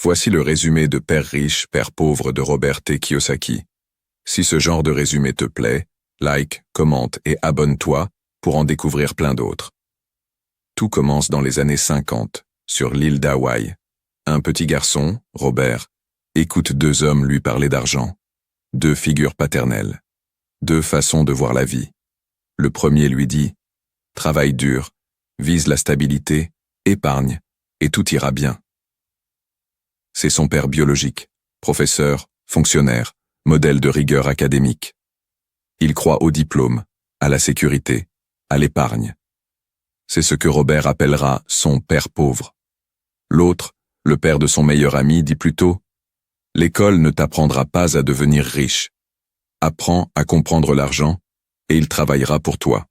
Voici le résumé de Père riche, Père pauvre de Robert T. Kiyosaki. Si ce genre de résumé te plaît, like, commente et abonne-toi pour en découvrir plein d'autres. Tout commence dans les années 50, sur l'île d'Hawaï. Un petit garçon, Robert, écoute deux hommes lui parler d'argent. Deux figures paternelles. Deux façons de voir la vie. Le premier lui dit « Travaille dur, vise la stabilité, épargne, et tout ira bien. » C'est son père biologique, professeur, fonctionnaire, modèle de rigueur académique. Il croit au diplôme, à la sécurité, à l'épargne. C'est ce que Robert appellera son père pauvre. L'autre, le père de son meilleur ami, dit plutôt « L'école ne t'apprendra pas à devenir riche. Apprends à comprendre l'argent et il travaillera pour toi. »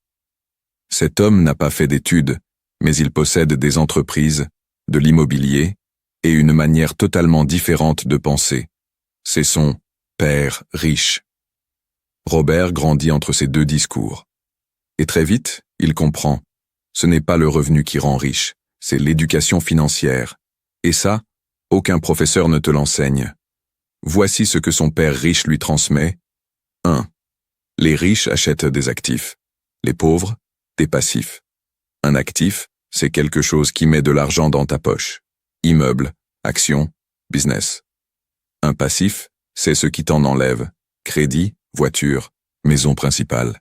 Cet homme n'a pas fait d'études, mais il possède des entreprises, de l'immobilier et une manière totalement différente de penser. C'est son père riche. Robert grandit entre ces deux discours. Et très vite, il comprend. Ce n'est pas le revenu qui rend riche, c'est l'éducation financière. Et ça, aucun professeur ne te l'enseigne. Voici ce que son père riche lui transmet. 1. Les riches achètent des actifs. Les pauvres, des passifs. Un actif, c'est quelque chose qui met de l'argent dans ta poche. Immeuble, action, business. Un passif, c'est ce qui t'en enlève. Crédit, voiture, maison principale.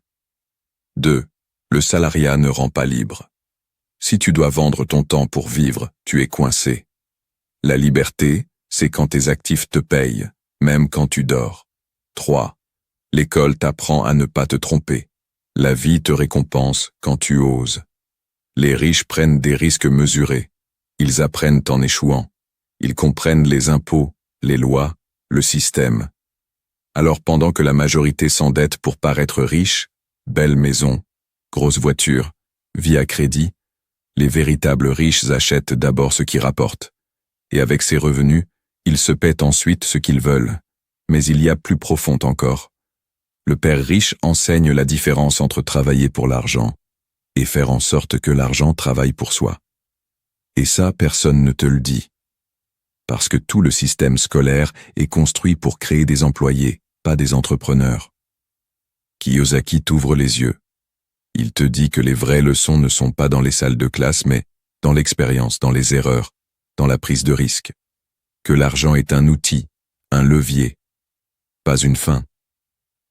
2. Le salariat ne rend pas libre. Si tu dois vendre ton temps pour vivre, tu es coincé. La liberté, c'est quand tes actifs te payent, même quand tu dors. 3. L'école t'apprend à ne pas te tromper. La vie te récompense quand tu oses. Les riches prennent des risques mesurés. Ils apprennent en échouant. Ils comprennent les impôts, les lois, le système. Alors pendant que la majorité s'endette pour paraître riche, belle maison, grosse voiture, vie à crédit, les véritables riches achètent d'abord ce qui rapporte. Et avec ces revenus, ils se paient ensuite ce qu'ils veulent. Mais il y a plus profond encore. Le père riche enseigne la différence entre travailler pour l'argent et faire en sorte que l'argent travaille pour soi. Et ça, personne ne te le dit. Parce que tout le système scolaire est construit pour créer des employés, pas des entrepreneurs. Kiyosaki t'ouvre les yeux. Il te dit que les vraies leçons ne sont pas dans les salles de classe, mais dans l'expérience, dans les erreurs, dans la prise de risque. Que l'argent est un outil, un levier, pas une fin.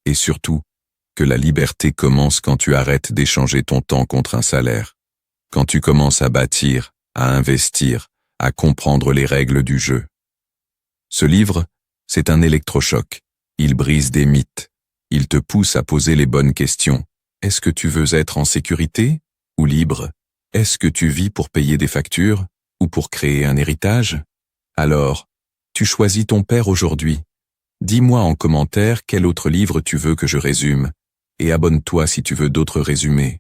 Et surtout, que la liberté commence quand tu arrêtes d'échanger ton temps contre un salaire. Quand tu commences à bâtir, à investir, à comprendre les règles du jeu. Ce livre, c'est un électrochoc. Il brise des mythes. Il te pousse à poser les bonnes questions. Est-ce que tu veux être en sécurité ou libre? Est-ce que tu vis pour payer des factures ou pour créer un héritage? Alors, tu choisis ton père aujourd'hui. Dis-moi en commentaire quel autre livre tu veux que je résume, et abonne-toi si tu veux d'autres résumés.